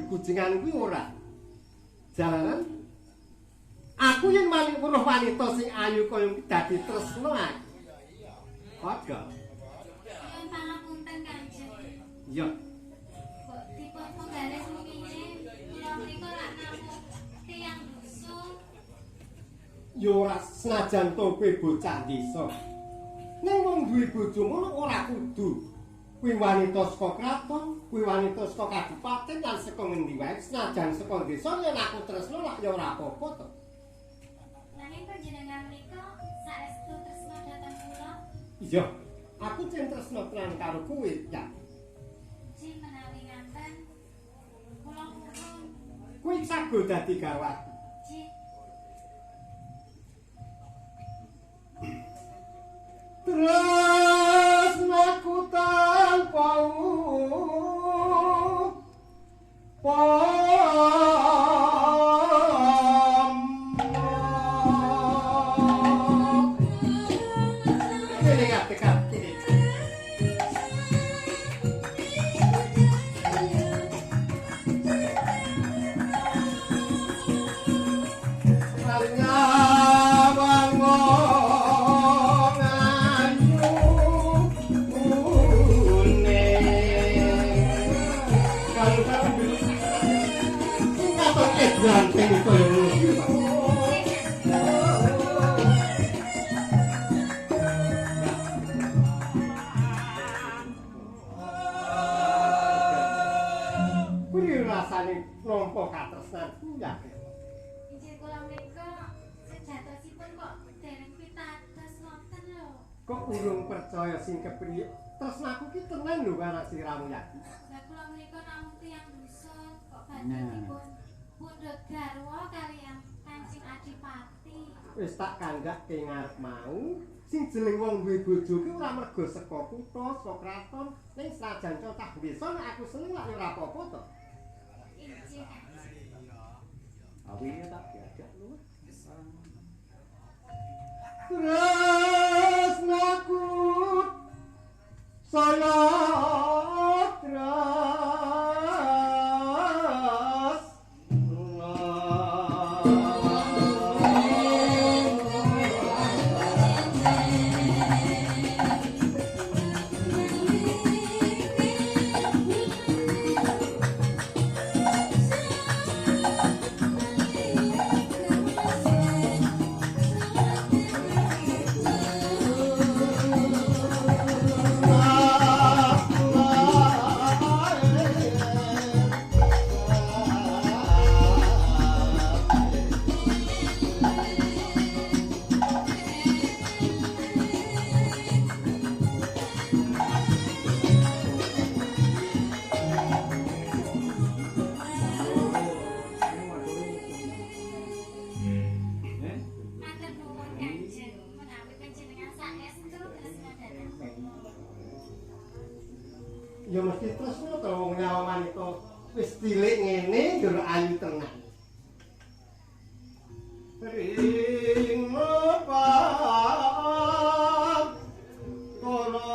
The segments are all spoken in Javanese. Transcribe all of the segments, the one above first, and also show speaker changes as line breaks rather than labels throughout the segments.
kucingan kuwi ora. Jalaran aku yen malih weruh wanita sing ayu kaya dadi tresno aku. Padha.
Yen pangapunten Kanjeng.
Iya.
Kok dipun penggaris mriki kula mriku lak namung tiyang dusun.
Ya ora senajan to kowe bocah desa. Ning wong duwe bojo ngono ora kudu. Kuwi wanita saka kraton, kuwi wanita saka kabupaten lan saka ngendi wae senajan saka desa yen aku tresno lak ya ora apa-apa to.
Nanging panjenengan menika saestu tresna dhateng kula?
Iya, aku cen tresno tenan karo kowe, ya.
Ji menawi ngaten kula nuwun.
Kuwi sago dadi garwaku.
Ji.
Tresnaku tanpa nampa katresnanku ya.
Injih kula menika sejatosipun kok dereng pitados wonten lho.
Kok urung percaya sing kepriye? Tresnaku ki tenan lho karo siramu ya.
Lah kula menika namung tiyang dusun kok badhe dipun pundhut garwa kaliyan Kanjeng Adipati.
Wis tak kandhake ngarep mau. Sing jeneng wong duwe bojo ki ora mergo saka kutha, saka kraton, ning senajan cocah desa nek aku seneng lak ya ora apa-apa to.
Injih.
Awine tak diajak lu. Tresnaku saya ya mesti tresno to wong nyawa wanita wis cilik ngene njur ayu tenan. Ring mepar kono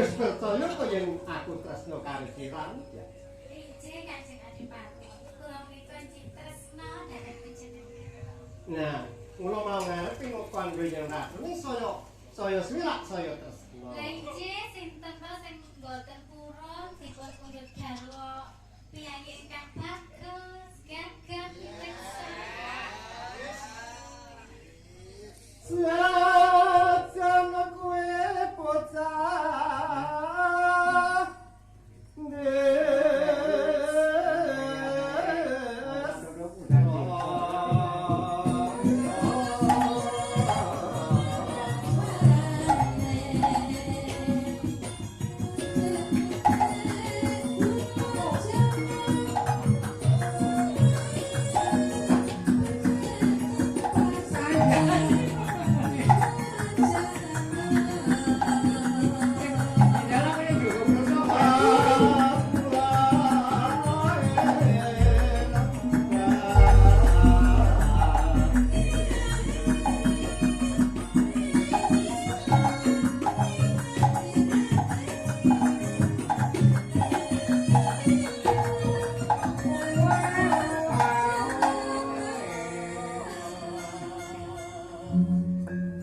wis percaya kok yen aku tresno karo sira.
Ije Kanjeng Adipati. Kula menika cik tresna dhateng panjenengan.
Nah, kula mau ngarep kok kanggo yen rasane saya swirak saya tresno.
Lah ije sinten to sing mboten purun dipun kunjut garwa piyayi ingkang bagus, gagah, leksa.
Sajan kowe bocah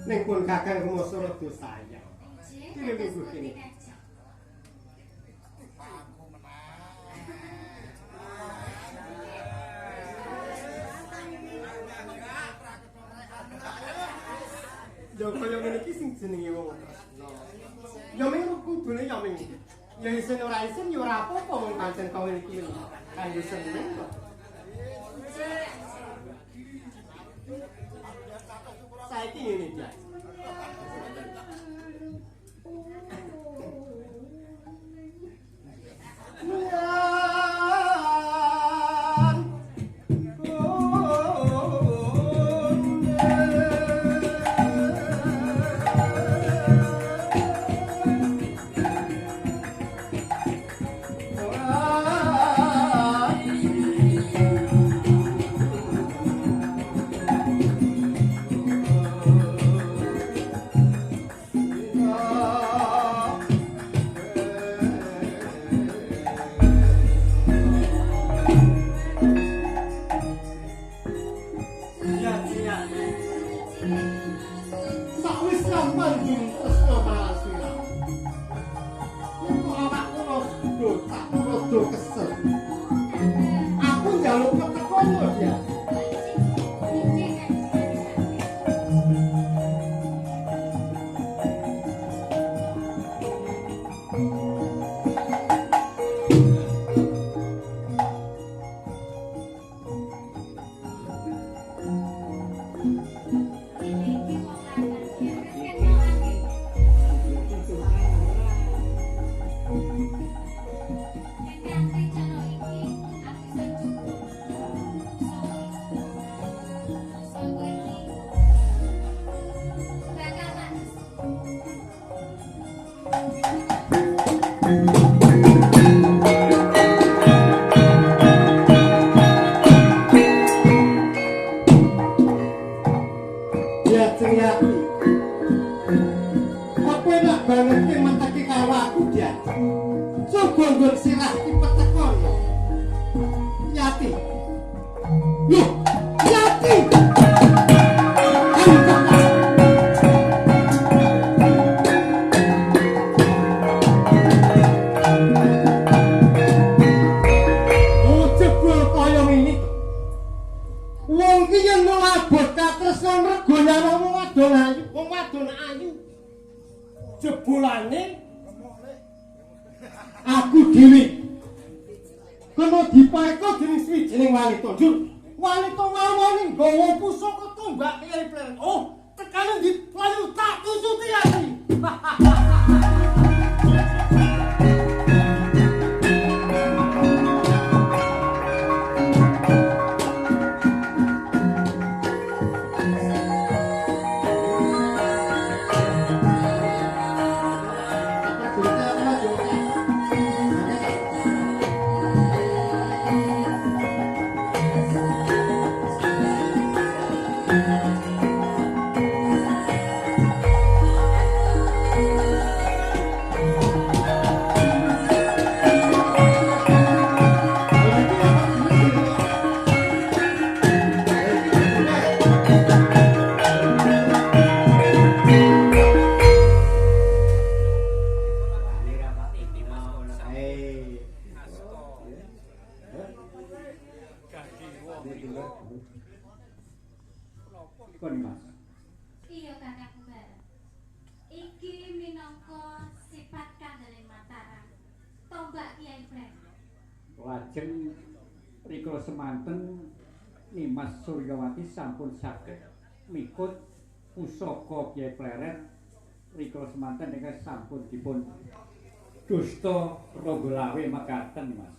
ning pun kakang Kumasara dosaya.
Ije kados pundi Kanjeng?
Ya kaya ngene iki sing jenenge wong tresno. Ya ming kudune ya ming. Ya isin ora isin ya ora apa-apa wong pancen kowe iki kanggo seneng kok. Saiki ngene iki. Jebulane aku dhewe kena dipaeka dening swijining wanita. Jur, wanita ngawoni nggawa pusaka tombak Kyai Pleret. Oh, tekane ndi layu tak tututi ati.
lajeng rikala semanten Nimas Suryawati sampun saged mikut pusaka Kyai Pleret rikala semanten ingkang sampun dipun dusta Ranggalawe mekaten Mas.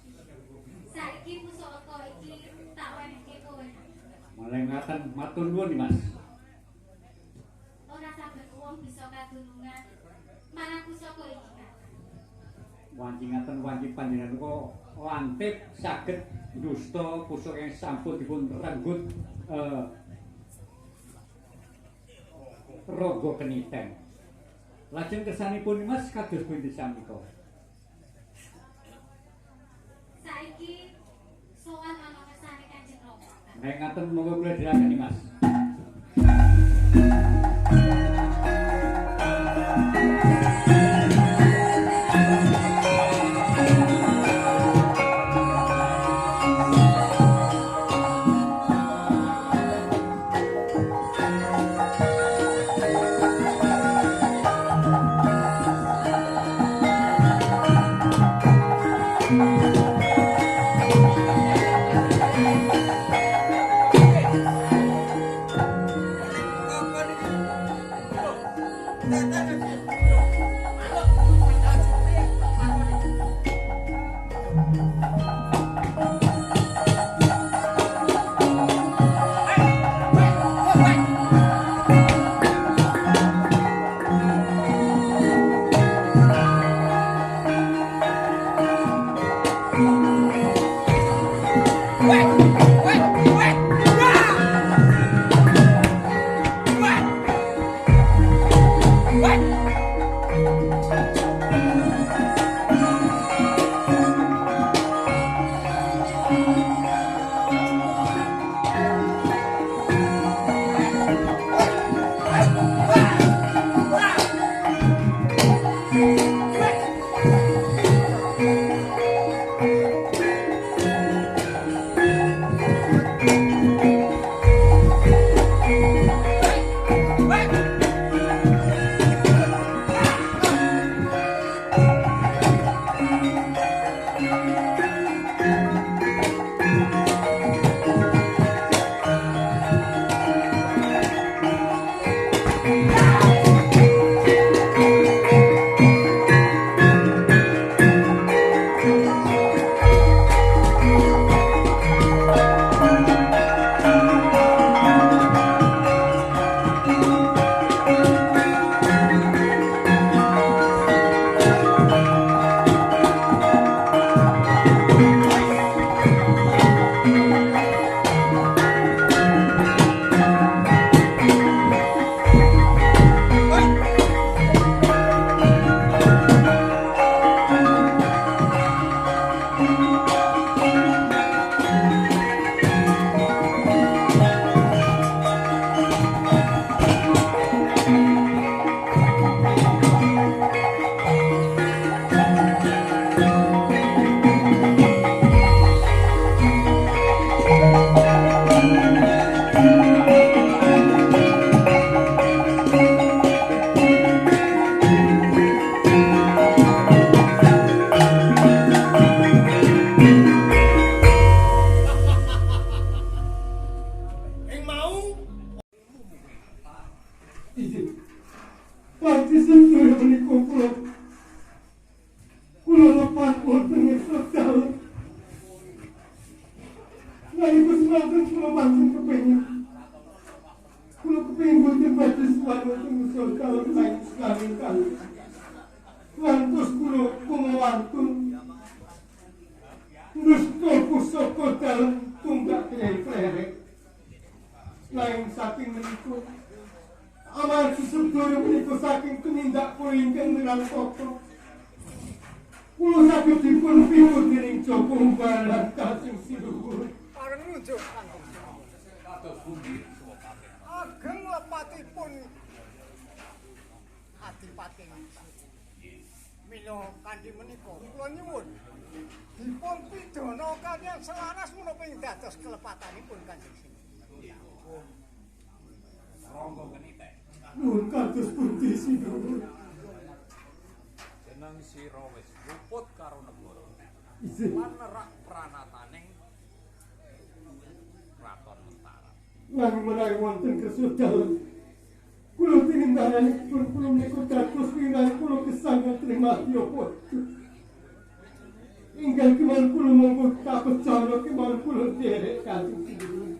Saiki pusaka iki tak wenehke kowe.
Mulai ngaten matur nuwun Mas.
Ora saben wong bisa kadunungan marang pusaka iki.
Wanci ngaten wanci panjenengan kok lantik saged dusta pusaka yang sampun dipun renggut raga keniten. Lajeng kersanipun Mas kados pundi sampika?
Saiki sowan ana kersane Kanjeng Rama.
Nek ngaten monggo kula dherekaken Mas.
Pati sedaya menika kula lepas wonten ing sekdal. Nalika semanten kula pancen kepengin. Kula kepengin boten badhe suwan wonten sekdal saking sekali kali. Lantos kula kumawantun nusta pusaka dalem tunggak Kyai Pleret. Lain saking menika amargi sedaya menika saking tumindak kula ingkang minangka kula saged dipun piwuh dening Joko Barat Kasing Siluhur.
Pareng nunjuk kados pundi ageng lepatipun Adipati. Mila kanthi menika kula nyuwun dipun pidana kaliyan selaras menapa ing dados kelepatanipun Kanjeng Sinuhun. Rangga kenite.
Nuwun kados pundi Sinuhun.
Jeneng sira wis luput karo negara.
lan nerak pranataning Kraton Mataram.
Lan menawi wonten kersa dalem kula tinindakani kula menika dados wingi kula kesanggan terima yopo. Ingkang kemawon kula monggo kapecana kemawon kula derek kanthi sendiri.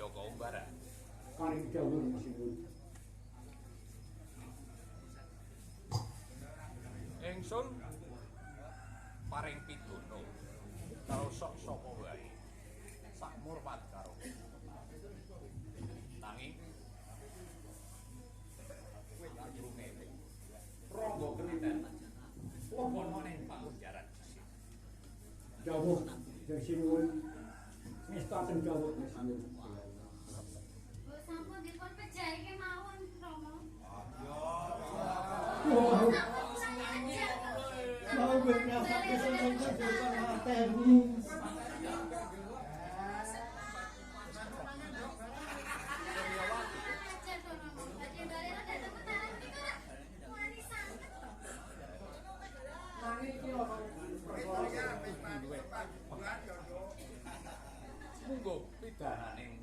Joko Umbara.
Paring dawuh sinten.
Ingsun paring pituno karo sok sapa wae sak murpat karo nanging kowe tak rumene ronggo keniten lobono ning pakunjaran sisih
Dawuh yang sinuwun ngestaken dawuh sinten.
Bu sampun dipun pejahi kemawon Rama.
Oh,
Sampun
mau berkata kesenangan kehidupan materi.
munggo pidananing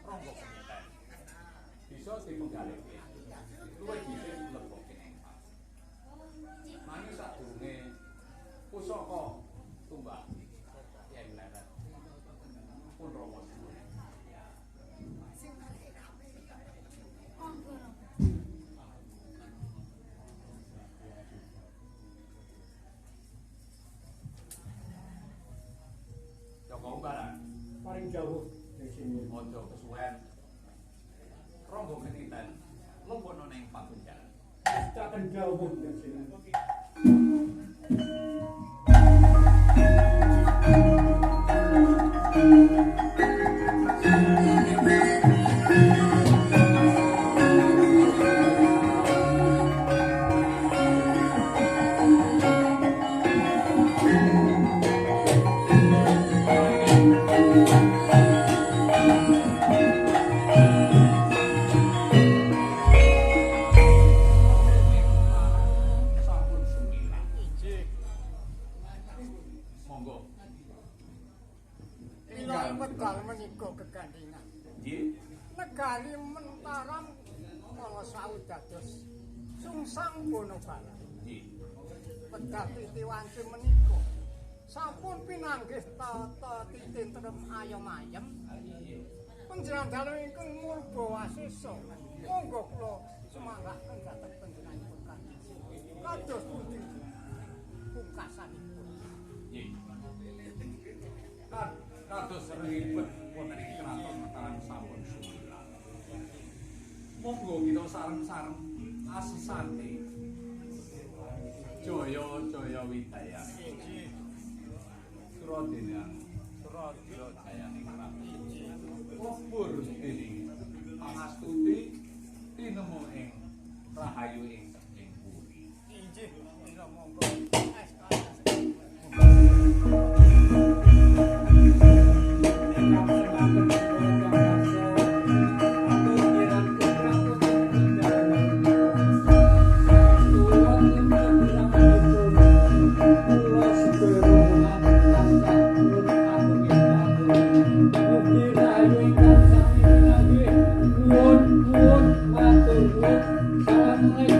ronggo keniten bisa dipenggalike luwih dhisik leboke ning nanging sadurunge pusaka tumbak yen leren pun Rama suwun. Joko Umbara
Paring dawuh yang sinuwun.
aja kesuwen ronggo keniten lebono ning pakunjaran.
Ngestaken dawuh yang sinuwun.
Sampun sumilah. Monggo.
Ila medal menika gegandingan.
Nggih.
Negari Mataram kala sawu dados sungsang Bonobala.
Nggih.
Pedal Titiwanci menika sampun pinanggih tata titintrem ayem-ayem. Panjenengan dalu ingkang murba wasesa. Monggo kula sumanggaken dhateng panjenenganipun kanthi. Kados pundi pungkasanipun.
Nggih. Kados seripun wonten ing Kraton Mataram sampun sumilah. Monggo kita sareng-sareng asesante. Jaya Widaya. Suradinang Suradjaya ning Kraton. Lembur dening pangastuti tinemu ing rahayu ing buri.
Injih, ila monggo.
Assalamualaikum